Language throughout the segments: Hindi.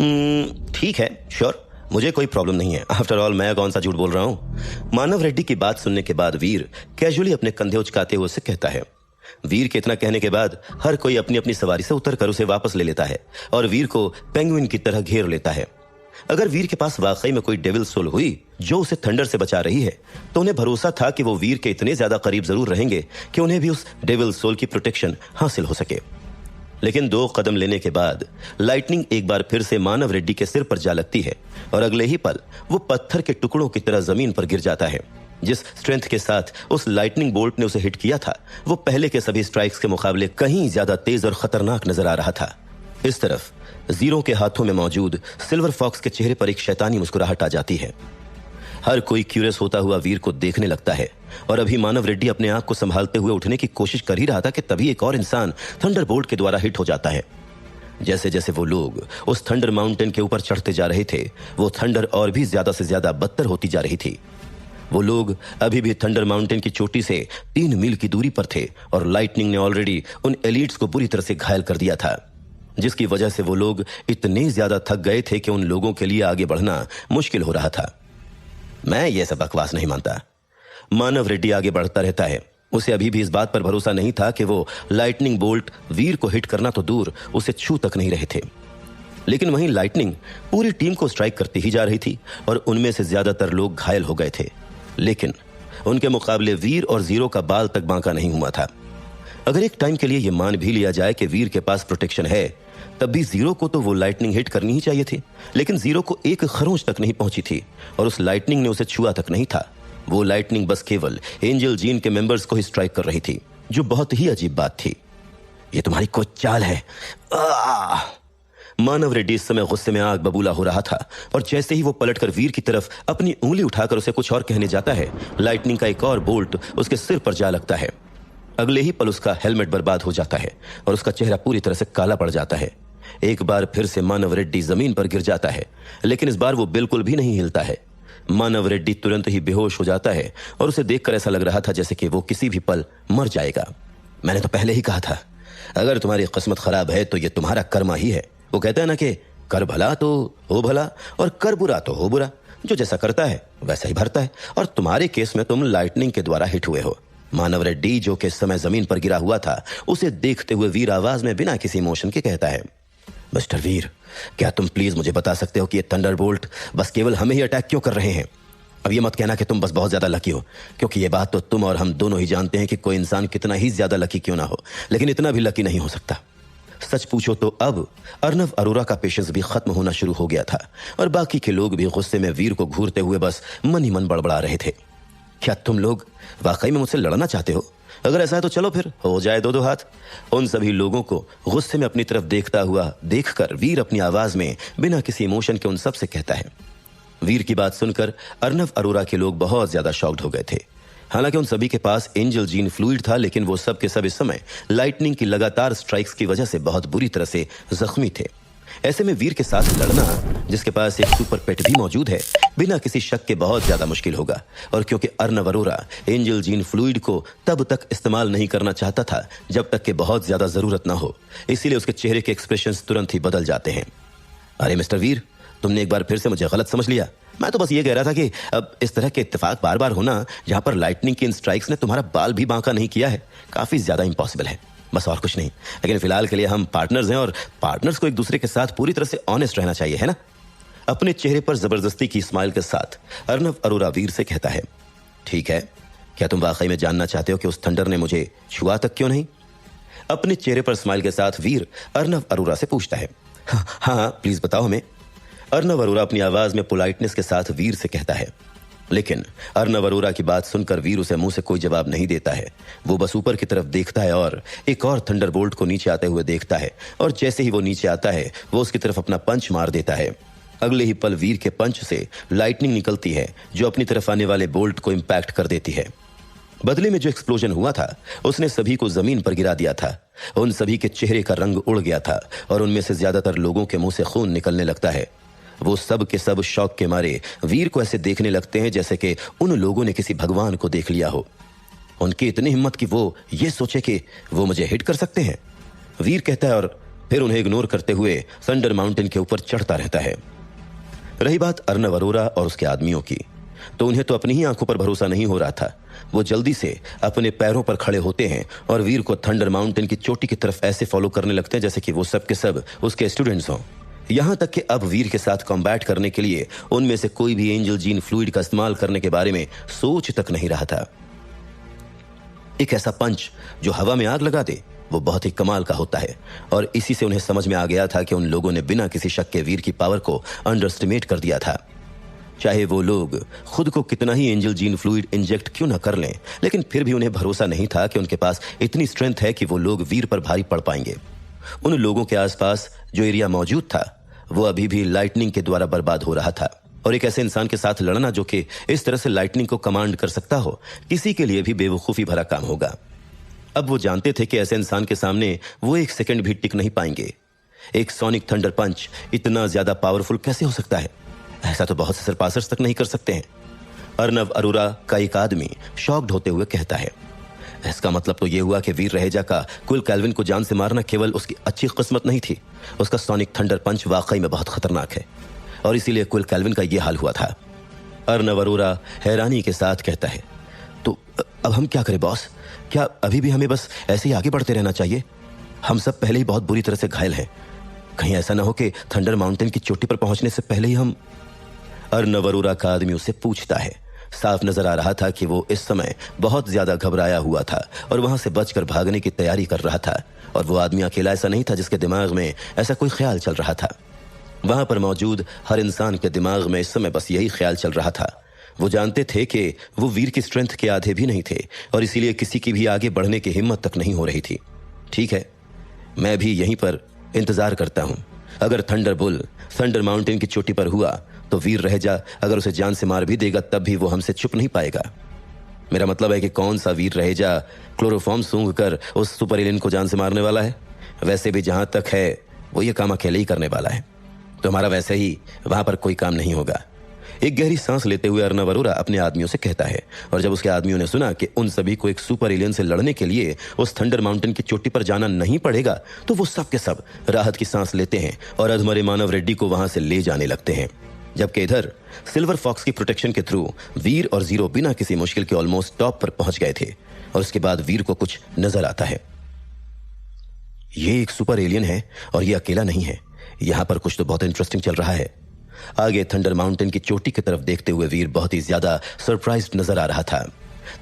ठीक है, श्योर, मुझे कोई प्रॉब्लम नहीं है। आफ्टर ऑल मैं कौन सा झूठ बोल रहा हूँ। मानव रेड्डी की बात सुनने के बाद वीर कैजुअली अपने कंधे उचकाते हुए उसे कहता है। वीर के इतना कहने के बाद हर कोई अपनी अपनी सवारी से उतरकर उसे वापस ले लेता है और वीर को पेंगुइन की तरह घेर लेता है। अगर वीर के पास वाकई में कोई डेविल सोल हुई जो उसे थंडर से बचा रही है, तो उन्हें भरोसा था कि वो वीर के इतने ज्यादा करीब जरूर रहेंगे कि उन्हें भी उस डेविल सोल की प्रोटेक्शन हासिल हो सके। लेकिन 2 कदम लेने के बाद लाइटनिंग एक बार फिर से मानव रेड्डी के सिर पर जा लगती है और अगले ही पल वो पत्थर के टुकड़ों की तरह जमीन पर गिर जाता है। जिस स्ट्रेंथ के साथ उस लाइटनिंग बोल्ट ने उसे हिट किया था, वो पहले के सभी स्ट्राइक्स के मुकाबले कहीं ज्यादा तेज और खतरनाक नजर आ रहा था। इस तरफ जीरो के हाथों में मौजूद सिल्वर फॉक्स के चेहरे पर एक शैतानी मुस्कुराहट आ जाती है। हर कोई क्यूरियस होता हुआ वीर को देखने लगता है और अभी मानव रेड्डी अपने आप को संभालते हुए उठने की कोशिश कर ही रहा था कि तभी एक और इंसान थंडर बोल्ट के द्वारा हिट हो जाता है। जैसे जैसे वो लोग उस थंडर माउंटेन के ऊपर चढ़ते जा रहे थे, वो थंडर और भी ज्यादा से ज्यादा बदतर होती जा रही थी। वो लोग अभी भी थंडर माउंटेन की चोटी से 3 मील की दूरी पर थे और लाइटनिंग ने ऑलरेडी उन एलिट्स को बुरी तरह से घायल कर दिया था, जिसकी वजह से वो लोग इतने ज्यादा थक गए थे कि उन लोगों के लिए आगे बढ़ना मुश्किल हो रहा था। मैं ये सब बकवास नहीं मानता। मानव रेड्डी आगे बढ़ता रहता है। उसे अभी भी इस बात पर भरोसा नहीं था कि वो लाइटनिंग बोल्ट वीर को हिट करना तो दूर, उसे छू तक नहीं रहे थे। लेकिन वहीं लाइटनिंग पूरी टीम को स्ट्राइक करती ही जा रही थी और उनमें से ज्यादातर लोग घायल हो गए थे। लेकिन उनके मुकाबले वीर और जीरो का बाल तक बांका नहीं हुआ था। अगर एक टाइम के लिए यह मान भी लिया जाए कि वीर के पास प्रोटेक्शन है, तब भी जीरो को तो वो लाइटनिंग हिट करनी ही चाहिए थी। लेकिन जीरो को एक खरोंच तक नहीं पहुंची थी और उस लाइटनिंग ने उसे छुआ तक नहीं था। वो लाइटनिंग बस केवल एंजल जीन के मेंबर्स को ही स्ट्राइक कर रही थी, जो बहुत ही अजीब बात थी। ये तुम्हारी कोई चाल है। मानव रेड्डी इस समय गुस्से में आग बबूला हो रहा था और जैसे ही वो पलटकर वीर की तरफ अपनी उंगली उठाकर उसे कुछ और कहने जाता है, लाइटनिंग का एक और बोल्ट उसके सिर पर जा लगता है। अगले ही पल उसका हेलमेट बर्बाद हो जाता है और उसका चेहरा पूरी तरह से काला पड़ जाता है। एक बार फिर से मानव रेड्डी जमीन पर गिर जाता है, लेकिन इस बार वो बिल्कुल भी नहीं हिलता है। मानव रेड्डी तुरंत ही बेहोश हो जाता है और उसे देखकर ऐसा लग रहा था जैसे कि वो किसी भी पल मर जाएगा। मैंने तो पहले ही कहा था, अगर तुम्हारी किस्मत खराब है तो ये तुम्हारा कर्मा ही है। वो कहता है ना कि कर भला तो हो भला और कर बुरा तो हो बुरा। जो जैसा करता है वैसा ही भरता है। और तुम्हारे केस में तुम लाइटनिंग के द्वारा हिट हुए हो। मानव रेड्डी, जो कि इस समय जमीन पर गिरा हुआ था, उसे देखते हुए वीर आवाज में बिना किसी इमोशन के कहता है, मिस्टर वीर, क्या तुम प्लीज मुझे बता सकते हो कि ये थंडरबोल्ट बस केवल हमें ही अटैक क्यों कर रहे हैं? अब ये मत कहना कि तुम बस बहुत ज्यादा लकी हो, क्योंकि ये बात तो तुम और हम दोनों ही जानते हैं कि कोई इंसान कितना ही ज्यादा लकी क्यों ना हो, लेकिन इतना भी लकी नहीं हो सकता। सच पूछो तो अब अर्नव अरोरा का पेशेंस भी खत्म होना शुरू हो गया था और बाकी के लोग भी गुस्से में वीर को घूरते हुए बस मन ही मन बड़बड़ा रहे थे। क्या तुम लोग वाकई में मुझसे लड़ना चाहते हो? अगर ऐसा है तो चलो फिर हो जाए दो हाथ। उन सभी लोगों को गुस्से में अपनी तरफ देखता हुआ देखकर वीर अपनी आवाज में बिना किसी इमोशन के उन सब से कहता है। वीर की बात सुनकर अर्नव अरोरा के लोग बहुत ज्यादा शॉक्ड हो गए थे। हालांकि उन सभी के पास एंजल जीन फ्लूइड था, लेकिन वो सब के सब इस समय लाइटनिंग की लगातार स्ट्राइक्स की वजह से बहुत बुरी तरह से जख्मी थे। ऐसे में वीर के साथ लड़ना, जिसके पास एक सुपर पेट भी मौजूद है, बिना किसी शक के बहुत ज्यादा मुश्किल होगा। और क्योंकि Arnav Arora angel gene fluid को तब तक इस्तेमाल नहीं करना चाहता था जब तक कि बहुत ज्यादा जरूरत ना हो, इसीलिए उसके चेहरे के एक्सप्रेशंस तुरंत ही बदल जाते हैं। अरे मिस्टर वीर, तुमने एक बार फिर से मुझे गलत समझ लिया। मैं तो बस ये कह रहा था कि अब इस तरह के इत्तेफाक बार बार होना, जहां पर लाइटनिंग की इन स्ट्राइक्स ने तुम्हारा बाल भी बांका नहीं किया है, काफी ज्यादा इम्पॉसिबल है, बस और कुछ नहीं। लेकिन फिलहाल के लिए हम पार्टनर्स हैं और पार्टनर्स को एक दूसरे के साथ पूरी तरह से ऑनेस्ट रहना चाहिए, है ना? अपने चेहरे पर जबरदस्ती की स्माइल के साथ अर्नव अरोरा वीर से कहता है, ठीक है, क्या तुम वाकई में जानना चाहते हो कि उस थंडर ने मुझे छुआ तक क्यों नहीं? अपने चेहरे पर स्माइल के साथ वीर अर्नव अरोरा से पूछता है। हाँ, प्लीज बताओ हमें। अर्नव अरोरा अपनी आवाज में पोलाइटनेस के साथ वीर से कहता है। लेकिन अर्नव अरोरा की बात सुनकर वीर उसे मुंह से कोई जवाब नहीं देता है। वो बस ऊपर की तरफ देखता है और एक और थंडरबोल्ट को नीचे आते हुए देखता है, और जैसे ही वो नीचे आता है वो उसकी तरफ अपना पंच मार देता है। अगले ही पल वीर के पंच से लाइटनिंग निकलती है, जो अपनी तरफ आने वाले बोल्ट को इंपैक्ट कर देती है। बदले में जो एक्सप्लोजन हुआ था उसने सभी को जमीन पर गिरा दिया था। उन सभी के चेहरे का रंग उड़ गया था और उनमें से ज्यादातर लोगों के मुंह से खून निकलने लगता है। वो सब के सब शौक के मारे वीर को ऐसे देखने लगते हैं जैसे कि उन लोगों ने किसी भगवान को देख लिया हो। उनकी इतनी हिम्मत कि वो ये सोचे कि वो मुझे हिट कर सकते हैं। वीर कहता है, और फिर उन्हें इग्नोर करते हुए थंडर माउंटेन के ऊपर चढ़ता रहता है। रही बात अर्नव अरोरा और उसके आदमियों की, तो उन्हें तो अपनी ही आंखों पर भरोसा नहीं हो रहा था। वो जल्दी से अपने पैरों पर खड़े होते हैं और वीर को थंडर माउंटेन की चोटी की तरफ ऐसे फॉलो करने लगते हैं जैसे कि वो सब के सब उसके स्टूडेंट्स हों। यहां तक कि अब वीर के साथ कॉम्बैट करने के लिए उनमें से कोई भी एंजल जीन फ्लूइड का इस्तेमाल करने के बारे में सोच तक नहीं रहा था। एक ऐसा पंच जो हवा में आग लगा दे, वो बहुत ही कमाल का होता है, और इसी से उन्हें समझ में आ गया था कि उन लोगों ने बिना किसी शक के वीर की पावर को अंडरएस्टिमेट कर दिया था। चाहे वो लोग खुद को कितना ही एंजल जीन फ्लूइड इंजेक्ट क्यों न कर लें, लेकिन फिर भी उन्हें भरोसा नहीं था कि उनके पास इतनी स्ट्रेंथ है कि वो लोग वीर पर भारी पड़ पाएंगे। उन लोगों के आसपास जो एरिया मौजूद था वो अभी भी लाइटनिंग के द्वारा बर्बाद हो रहा था, और एक ऐसे इंसान के साथ लड़ना जो कि इस तरह से लाइटनिंग को कमांड कर सकता हो, किसी के लिए भी बेवकूफी भरा काम होगा। अब वो जानते थे कि ऐसे इंसान के सामने वो एक सेकंड भी टिक नहीं पाएंगे। एक सोनिक थंडर पंच इतना ज्यादा पावरफुल कैसे हो सकता है? ऐसा तो बहुत से सरपासर्स तक नहीं कर सकते हैं। अर्नव अरोरा का एक आदमी शॉक्ड होते हुए कहता है, इसका मतलब तो यह हुआ कि वीर रहेजा का क्विल कैल्विन को जान से मारना केवल उसकी अच्छी किस्मत नहीं थी, उसका सोनिक थंडर पंच वाकई में बहुत खतरनाक है, और इसीलिए क्विल कैल्विन का यह हाल हुआ था। अर्नव अरोरा हैरानी के साथ कहता है, तो अब हम क्या करें बॉस? क्या अभी भी हमें बस ऐसे ही आगे बढ़ते रहना चाहिए? हम सब पहले ही बहुत बुरी तरह से घायल हैं। कहीं ऐसा ना हो कि थंडर माउंटेन की चोटी पर पहुंचने से पहले ही हम। अर्नव अरोरा का आदमी उससे पूछता है। साफ नजर आ रहा था कि वो इस समय बहुत ज्यादा घबराया हुआ था और वहां से बचकर भागने की तैयारी कर रहा था, और वो आदमी अकेला ऐसा नहीं था जिसके दिमाग में ऐसा कोई ख्याल चल रहा था। वहां पर मौजूद हर इंसान के दिमाग में इस समय बस यही ख्याल चल रहा था। वो जानते थे कि वो वीर की स्ट्रेंथ के आधे भी नहीं थे, और इसीलिए किसी की भी आगे बढ़ने की हिम्मत तक नहीं हो रही थी। ठीक है, मैं भी यहीं पर इंतजार करता हूं। अगर थंडर बुल थंडर माउंटेन की चोटी पर हुआ तो वीर रहेजा अगर उसे जान से मार भी देगा तब भी वो हमसे चुप नहीं पाएगा। मेरा मतलब है कि कौन सा वीर रहेजा क्लोरोफॉर्म सूंघ कर उस सुपर एलियन को जान से मारने वाला है? वैसे भी जहां तक है वो ये काम अकेले ही करने वाला है, तो हमारा वैसे ही वहां पर कोई काम नहीं होगा। एक गहरी सांस लेते हुए अर्नव अरोरा अपने आदमियों से कहता है, और जब उसके आदमियों ने सुना कि उन सभी को एक सुपर एलियन से लड़ने के लिए उस थंडर माउंटेन की चोटी पर जाना नहीं पड़ेगा, तो वो सब के सब राहत की सांस लेते हैं और अधमरे मानव रेड्डी को वहां से ले जाने लगते हैं। जबकि इधर सिल्वर फॉक्स की प्रोटेक्शन के थ्रू वीर और जीरो बिना किसी मुश्किल के ऑलमोस्ट टॉप पर पहुंच गए थे, और उसके बाद वीर को कुछ नजर आता है। ये एक सुपर एलियन है और ये अकेला नहीं है। यहां पर कुछ तो बहुत इंटरेस्टिंग चल रहा है। आगे थंडर माउंटेन की चोटी की तरफ देखते हुए वीर बहुत ही ज्यादा सरप्राइज्ड नजर आ रहा था।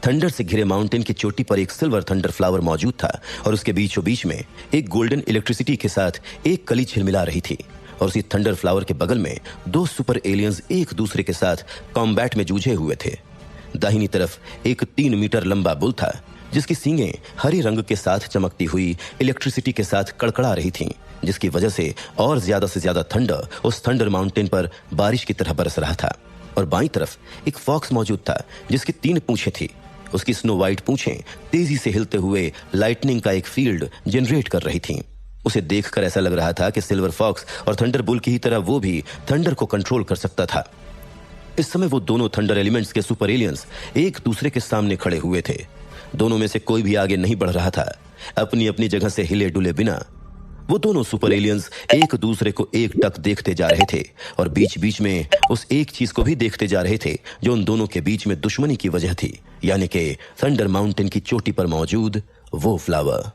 थंडर से घिरे माउंटेन की चोटी पर एक सिल्वर थंडर फ्लावर मौजूद था, और उसके बीचों बीच में एक गोल्डन इलेक्ट्रिसिटी के साथ एक कली छिलमिला रही थी, और उसी थंडर फ्लावर के बगल में दो सुपर एलियंस एक दूसरे के साथ कॉम्बैट में जूझे हुए थे। दाहिनी तरफ एक 3 मीटर लंबा बुल था जिसकी सींगें हरे रंग के साथ चमकती हुई इलेक्ट्रिसिटी के साथ कड़कड़ा रही थीं, जिसकी वजह से और ज्यादा से ज्यादा थंडर उस थंडर माउंटेन पर बारिश की तरह बरस रहा था। और बाईं तरफ एक फॉक्स मौजूद था जिसकी 3 पूंछें थी। उसकी स्नो व्हाइट पूंछें तेजी से हिलते हुए लाइटनिंग का एक फील्ड जनरेट कर रही थीं। उसे देखकर ऐसा लग रहा था कि सिल्वर फॉक्स और थंडर बुल की ही तरह वो भी थंडर को कंट्रोल कर सकता था। इस समय वो दोनों थंडर एलिमेंट्स के सुपर एलियंस एक दूसरे के सामने खड़े हुए थे। दोनों में से कोई भी आगे नहीं बढ़ रहा था, अपनी अपनी जगह से हिले डुले बिना। वो दोनों सुपर एलियंस एक दूसरे को एक टक देखते जा रहे थे, और बीच बीच में उस एक चीज को भी देखते जा रहे थे जो उन दोनों के बीच में दुश्मनी की वजह थी, यानी कि थंडर माउंटेन की चोटी पर मौजूद वो फ्लावर।